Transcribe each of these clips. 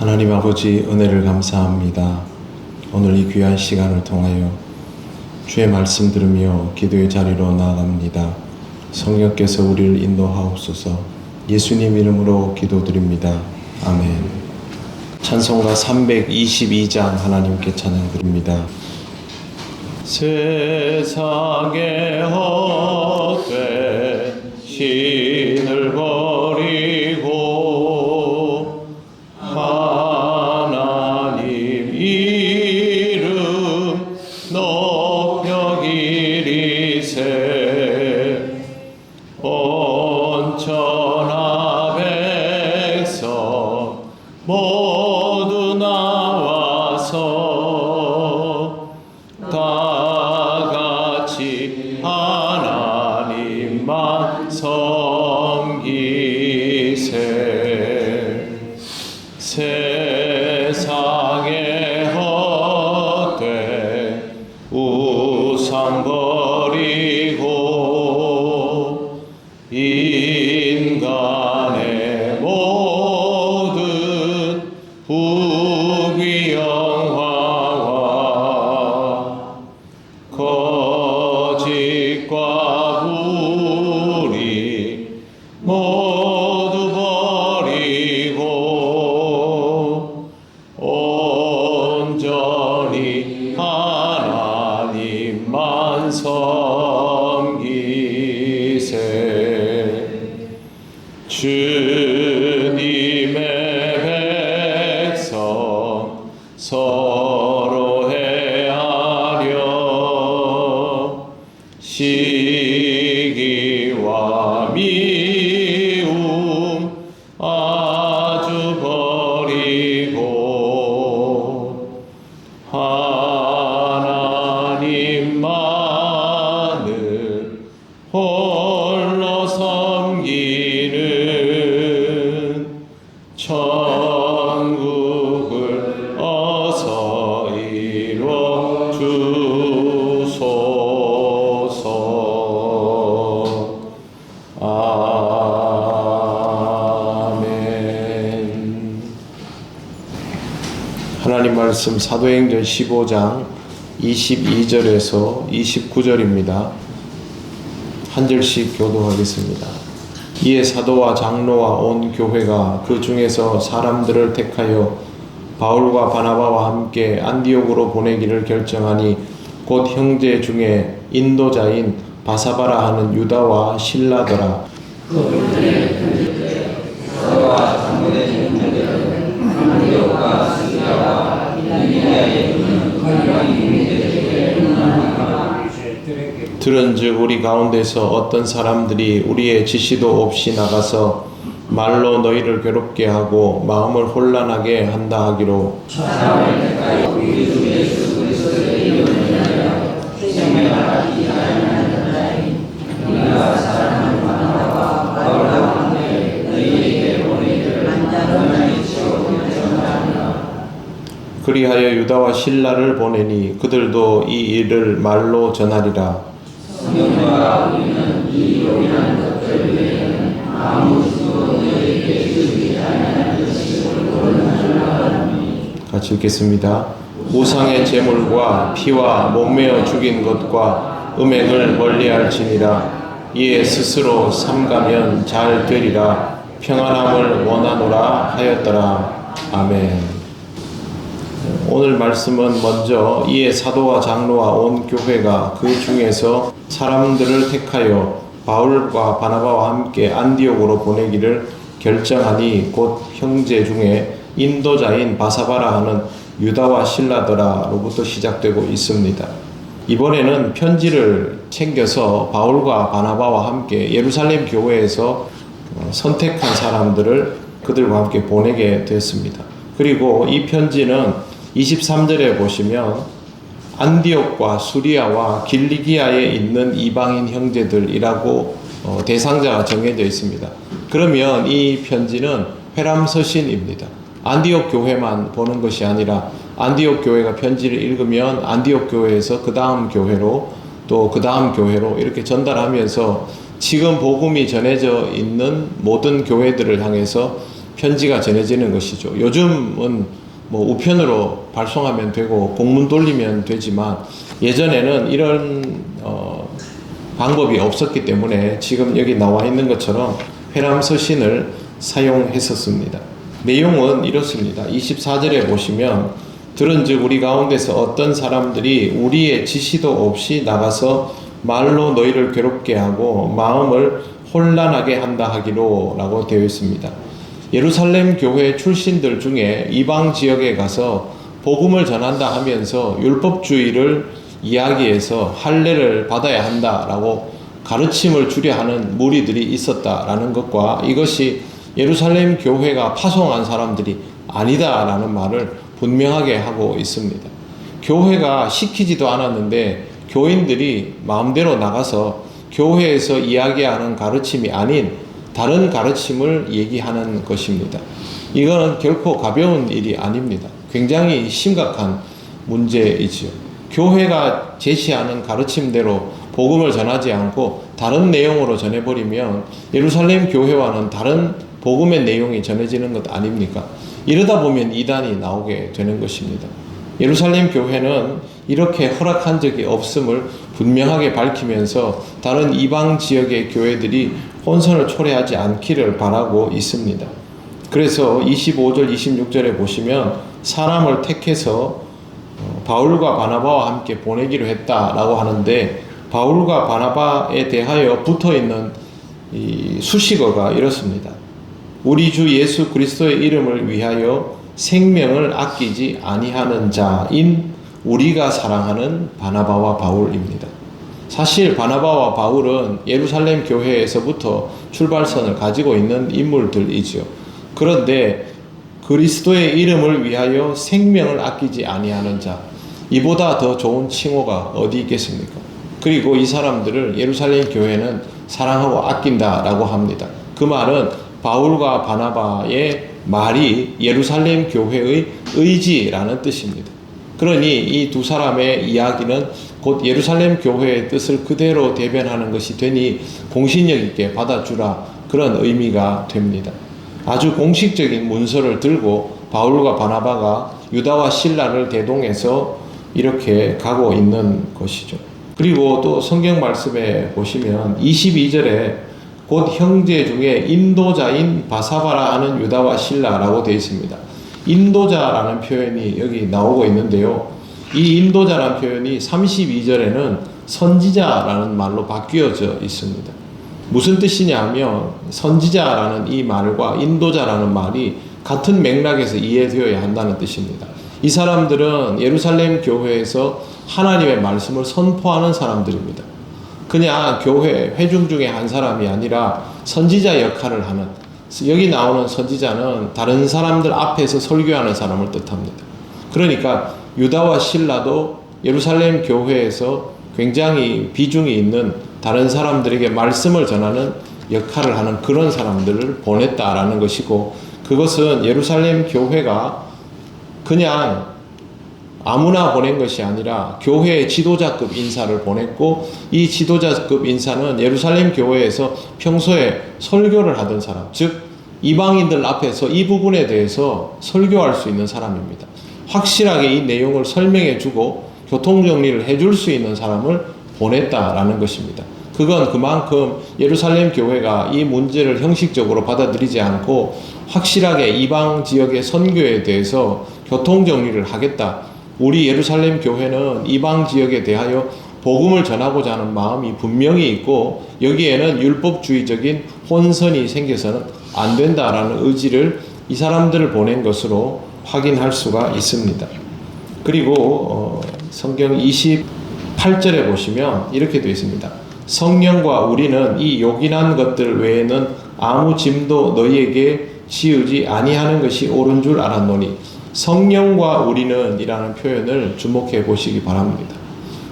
하나님 아버지 은혜를 감사합니다. 오늘 이 귀한 시간을 통하여 주의 말씀 들으며 기도의 자리로 나아갑니다. 성령께서 우리를 인도하옵소서. 예수님 이름으로 기도드립니다. 아멘. 찬송가 322장 하나님께 찬양 드립니다. 세상에 헛된 신을 버리고 하나님 이름 높여 기리세. 온 천하 백성 모두 나와서 다같이 하나님만 섬기세. 세상에 헛된 우상 버리고 인간의 모든 부귀영화와 거짓과 불의 모두 버리고 온전히 하나님만 섬기세. 주님의 백성 서로 헤아려 시기와 미움 아주 버리고 하나님만을 홀로 섬기는 천국을 어서 이루어 주소서. 아멘. 하나님 말씀 사도행전 15장 22절에서 29절입니다. 한 절씩 교도하겠습니다. 이에 사도와 장로와 온 교회가 그 중에서 사람들을 택하여 바울과 바나바와 함께 안디옥으로 보내기를 결정하니 곧 형제 중에 인도자인 바사바라 하는 유다와 실라더라. 들은즉 우리 가운데서 어떤 사람들이 우리의 지시도 없이 나가서 말로 너희를 괴롭게 하고 마음을 혼란하게 한다 하기로 그리하여 유다와 실라를 보내니 그들도 이 일을 말로 전하리라. 같이 읽겠습니다. 우상의 제물과 피와 몸매어 죽인 것과 음행을 멀리할지니라. 이에 스스로 삼가면 잘 되리라. 평안함을 원하노라 하였더라. 아멘. 오늘 말씀은 먼저 이에 사도와 장로와 온 교회가 그 중에서 사람들을 택하여 바울과 바나바와 함께 안디옥으로 보내기를 결정하니 곧 형제 중에 인도자인 바사바라 하는 유다와 실라더라로부터 시작되고 있습니다. 이번에는 편지를 챙겨서 바울과 바나바와 함께 예루살렘 교회에서 선택한 사람들을 그들과 함께 보내게 됐습니다. 그리고 이 편지는 23절에 보시면 안디옥과 수리아와 길리기아에 있는 이방인 형제들이라고 대상자가 정해져 있습니다. 그러면 이 편지는 회람서신입니다. 안디옥 교회만 보는 것이 아니라 안디옥 교회가 편지를 읽으면 안디옥 교회에서 그 다음 교회로 또 그 다음 교회로 이렇게 전달하면서 지금 복음이 전해져 있는 모든 교회들을 향해서 편지가 전해지는 것이죠. 요즘은 뭐 우편으로 발송하면 되고 공문 돌리면 되지만 예전에는 이런 방법이 없었기 때문에 지금 여기 나와 있는 것처럼 회람서신을 사용했었습니다. 내용은 이렇습니다. 24절에 보시면 들은즉 우리 가운데서 어떤 사람들이 우리의 지시도 없이 나가서 말로 너희를 괴롭게 하고 마음을 혼란하게 한다 하기로 라고 되어 있습니다. 예루살렘 교회 출신들 중에 이방 지역에 가서 복음을 전한다 하면서 율법주의를 이야기해서 할례를 받아야 한다라고 가르침을 주려 하는 무리들이 있었다라는 것과 이것이 예루살렘 교회가 파송한 사람들이 아니다라는 말을 분명하게 하고 있습니다. 교회가 시키지도 않았는데 교인들이 마음대로 나가서 교회에서 이야기하는 가르침이 아닌 다른 가르침을 얘기하는 것입니다. 이건 결코 가벼운 일이 아닙니다. 굉장히 심각한 문제이지요. 교회가 제시하는 가르침대로 복음을 전하지 않고 다른 내용으로 전해버리면 예루살렘 교회와는 다른 복음의 내용이 전해지는 것 아닙니까? 이러다 보면 이단이 나오게 되는 것입니다. 예루살렘 교회는 이렇게 허락한 적이 없음을 분명하게 밝히면서 다른 이방 지역의 교회들이 혼선을 초래하지 않기를 바라고 있습니다. 그래서 25절, 26절에 보시면 사람을 택해서 바울과 바나바와 함께 보내기로 했다라고 하는데 바울과 바나바에 대하여 붙어있는 이 수식어가 이렇습니다. 우리 주 예수 그리스도의 이름을 위하여 생명을 아끼지 아니하는 자인 우리가 사랑하는 바나바와 바울입니다. 사실 바나바와 바울은 예루살렘 교회에서부터 출발선을 가지고 있는 인물들이지요. 그런데 그리스도의 이름을 위하여 생명을 아끼지 아니하는 자, 이보다 더 좋은 칭호가 어디 있겠습니까? 그리고 이 사람들을 예루살렘 교회는 사랑하고 아낀다라고 합니다. 그 말은 바울과 바나바의 말이 예루살렘 교회의 의지라는 뜻입니다. 그러니 이 두 사람의 이야기는 곧 예루살렘 교회의 뜻을 그대로 대변하는 것이 되니 공신력 있게 받아주라, 그런 의미가 됩니다. 아주 공식적인 문서를 들고 바울과 바나바가 유다와 실라를 대동해서 이렇게 가고 있는 것이죠. 그리고 또 성경 말씀에 보시면 22절에 곧 형제 중에 인도자인 바사바라 하는 유다와 실라라고 되어 있습니다. 인도자라는 표현이 여기 나오고 있는데요. 이 인도자라는 표현이 32절에는 선지자라는 말로 바뀌어져 있습니다. 무슨 뜻이냐 하면 선지자라는 이 말과 인도자라는 말이 같은 맥락에서 이해되어야 한다는 뜻입니다. 이 사람들은 예루살렘 교회에서 하나님의 말씀을 선포하는 사람들입니다. 그냥 교회 회중 중에 한 사람이 아니라 선지자 역할을 하는, 여기 나오는 선지자는 다른 사람들 앞에서 설교하는 사람을 뜻합니다. 그러니까 유다와 실라도 예루살렘 교회에서 굉장히 비중이 있는 다른 사람들에게 말씀을 전하는 역할을 하는 그런 사람들을 보냈다라는 것이고, 그것은 예루살렘 교회가 그냥 아무나 보낸 것이 아니라 교회의 지도자급 인사를 보냈고, 이 지도자급 인사는 예루살렘 교회에서 평소에 설교를 하던 사람, 즉 이방인들 앞에서 이 부분에 대해서 설교할 수 있는 사람입니다. 확실하게 이 내용을 설명해주고 교통정리를 해줄 수 있는 사람을 보냈다라는 것입니다. 그건 그만큼 예루살렘 교회가 이 문제를 형식적으로 받아들이지 않고 확실하게 이방 지역의 선교에 대해서 교통정리를 하겠다. 우리 예루살렘 교회는 이방 지역에 대하여 복음을 전하고자 하는 마음이 분명히 있고 여기에는 율법주의적인 혼선이 생겨서는 안 된다라는 의지를 이 사람들을 보낸 것으로 확인할 수가 있습니다. 그리고 성경 28절에 보시면 이렇게 되어 있습니다. 성령과 우리는 이 요긴한 것들 외에는 아무 짐도 너희에게 지우지 아니하는 것이 옳은 줄 알았노니, 성령과 우리는 이라는 표현을 주목해 보시기 바랍니다.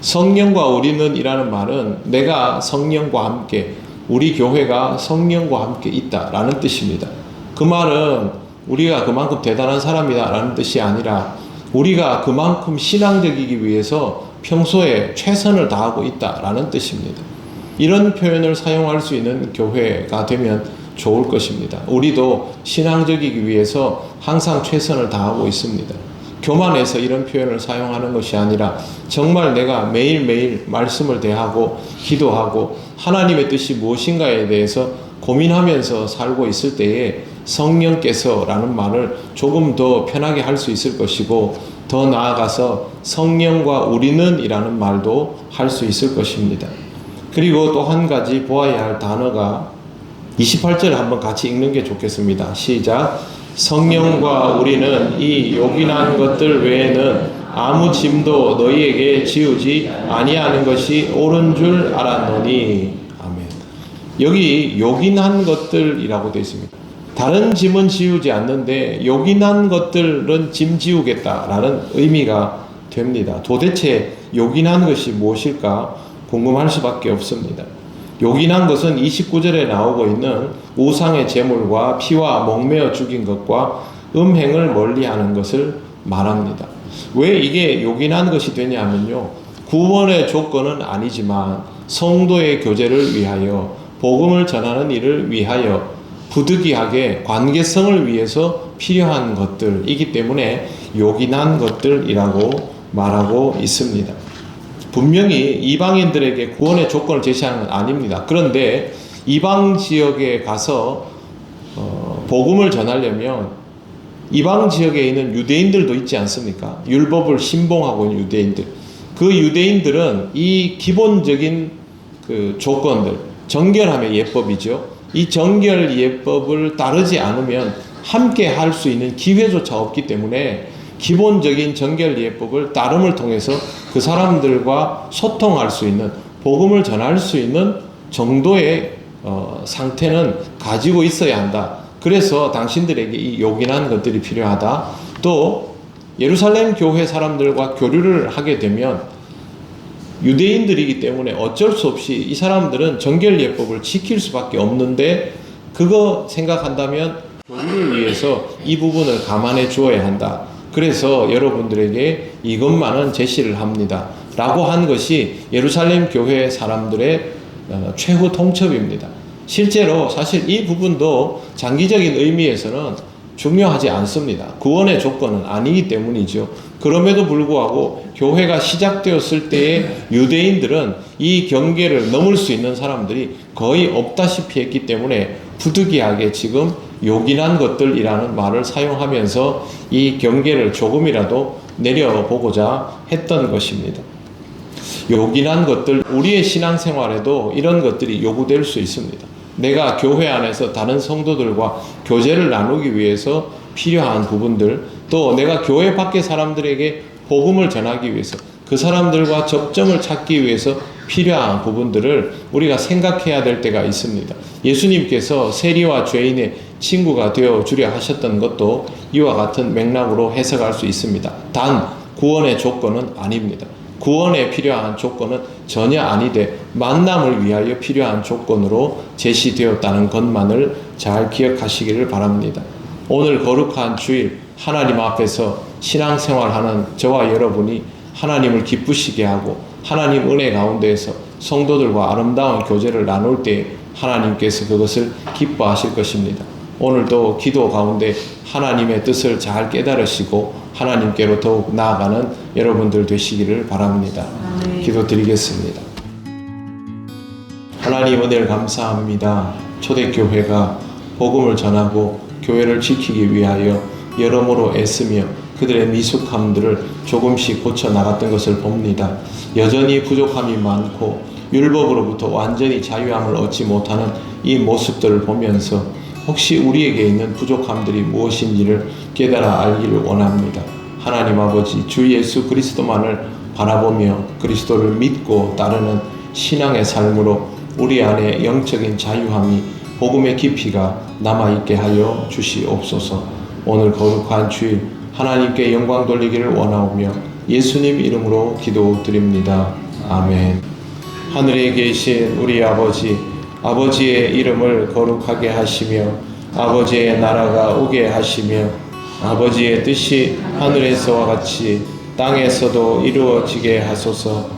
성령과 우리는 이라는 말은 내가 성령과 함께, 우리 교회가 성령과 함께 있다라는 뜻입니다. 그 말은 우리가 그만큼 대단한 사람이다 라는 뜻이 아니라 우리가 그만큼 신앙적이기 위해서 평소에 최선을 다하고 있다라는 뜻입니다. 이런 표현을 사용할 수 있는 교회가 되면 좋을 것입니다. 우리도 신앙적이기 위해서 항상 최선을 다하고 있습니다. 교만해서 이런 표현을 사용하는 것이 아니라 정말 내가 매일매일 말씀을 대하고 기도하고 하나님의 뜻이 무엇인가에 대해서 고민하면서 살고 있을 때에 성령께서 라는 말을 조금 더 편하게 할 수 있을 것이고, 더 나아가서 성령과 우리는 이라는 말도 할 수 있을 것입니다. 그리고 또 한 가지 보아야 할 단어가 28절을 한번 같이 읽는 게 좋겠습니다. 시작. 성령과 우리는 이 요긴한 것들 외에는 아무 짐도 너희에게 지우지 아니하는 것이 옳은 줄 알았노니. 아멘. 여기 요긴한 것들이라고 되어 있습니다. 다른 짐은 지우지 않는데 요긴한 것들은 짐 지우겠다라는 의미가 됩니다. 도대체 요긴한 것이 무엇일까 궁금할 수밖에 없습니다. 요긴한 것은 29절에 나오고 있는 우상의 제물과 피와 목매어 죽인 것과 음행을 멀리하는 것을 말합니다. 왜 이게 요긴한 것이 되냐면요, 구원의 조건은 아니지만 성도의 교제를 위하여, 복음을 전하는 일을 위하여, 부득이하게 관계성을 위해서 필요한 것들이기 때문에 요긴한 것들이라고 말하고 있습니다. 분명히 이방인들에게 구원의 조건을 제시하는 건 아닙니다. 그런데 이방 지역에 가서 복음을 전하려면 이방 지역에 있는 유대인들도 있지 않습니까? 율법을 신봉하고 있는 유대인들. 그 유대인들은 이 기본적인 그 조건들, 정결함의 예법이죠. 이 정결 예법을 따르지 않으면 함께 할 수 있는 기회조차 없기 때문에 기본적인 정결 예법을 따름을 통해서 그 사람들과 소통할 수 있는, 복음을 전할 수 있는 정도의 상태는 가지고 있어야 한다. 그래서 당신들에게 이 요긴한 것들이 필요하다. 또 예루살렘 교회 사람들과 교류를 하게 되면 유대인들이기 때문에 어쩔 수 없이 이 사람들은 정결 예법을 지킬 수밖에 없는데, 그거 생각한다면 교류를 위해서 이 부분을 감안해 주어야 한다. 그래서 여러분들에게 이것만은 제시를 합니다 라고 한 것이 예루살렘 교회 사람들의 최후 통첩입니다. 실제로 사실 이 부분도 장기적인 의미에서는 중요하지 않습니다. 구원의 조건은 아니기 때문이죠. 그럼에도 불구하고 교회가 시작되었을 때의 유대인들은 이 경계를 넘을 수 있는 사람들이 거의 없다시피 했기 때문에 부득이하게 지금 요긴한 것들이라는 말을 사용하면서 이 경계를 조금이라도 내려보고자 했던 것입니다. 요긴한 것들, 우리의 신앙생활에도 이런 것들이 요구될 수 있습니다. 내가 교회 안에서 다른 성도들과 교제를 나누기 위해서 필요한 부분들, 또 내가 교회 밖의 사람들에게 복음을 전하기 위해서, 그 사람들과 접점을 찾기 위해서 필요한 부분들을 우리가 생각해야 될 때가 있습니다. 예수님께서 세리와 죄인의 친구가 되어 주려 하셨던 것도 이와 같은 맥락으로 해석할 수 있습니다. 단 구원의 조건은 아닙니다. 구원에 필요한 조건은 전혀 아니되 만남을 위하여 필요한 조건으로 제시되었다는 것만을 잘 기억하시기를 바랍니다. 오늘 거룩한 주일 하나님 앞에서 신앙생활하는 저와 여러분이 하나님을 기쁘시게 하고 하나님 은혜 가운데에서 성도들과 아름다운 교제를 나눌 때 하나님께서 그것을 기뻐하실 것입니다. 오늘도 기도 가운데 하나님의 뜻을 잘 깨달으시고 하나님께로 더욱 나아가는 여러분들 되시기를 바랍니다. 기도드리겠습니다. 하나님 은혜를 감사합니다. 초대교회가 복음을 전하고 교회를 지키기 위하여 여러모로 애쓰며 그들의 미숙함들을 조금씩 고쳐나갔던 것을 봅니다. 여전히 부족함이 많고 율법으로부터 완전히 자유함을 얻지 못하는 이 모습들을 보면서 혹시 우리에게 있는 부족함들이 무엇인지를 깨달아 알기를 원합니다. 하나님 아버지, 주 예수 그리스도만을 바라보며 그리스도를 믿고 따르는 신앙의 삶으로 우리 안에 영적인 자유함이, 복음의 깊이가 남아있게 하여 주시옵소서. 오늘 거룩한 주일 하나님께 영광 돌리기를 원하오며 예수님 이름으로 기도드립니다. 아멘. 하늘에 계신 우리 아버지, 아버지의 이름을 거룩하게 하시며 아버지의 나라가 오게 하시며 아버지의 뜻이 하늘에서와 같이 땅에서도 이루어지게 하소서.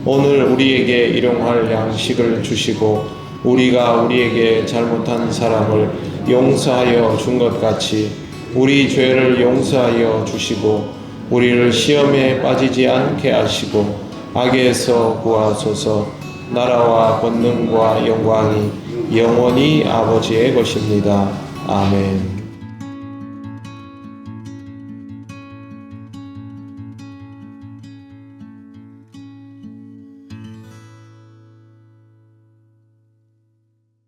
오늘 우리에게 일용할 양식을 주시고 우리가 우리에게 잘못한 사람을 용서하여 준 것 같이 우리 죄를 용서하여 주시고 우리를 시험에 빠지지 않게 하시고 악에서 구하소서. 나라와 권능과 영광이 영원히 아버지의 것입니다. 아멘.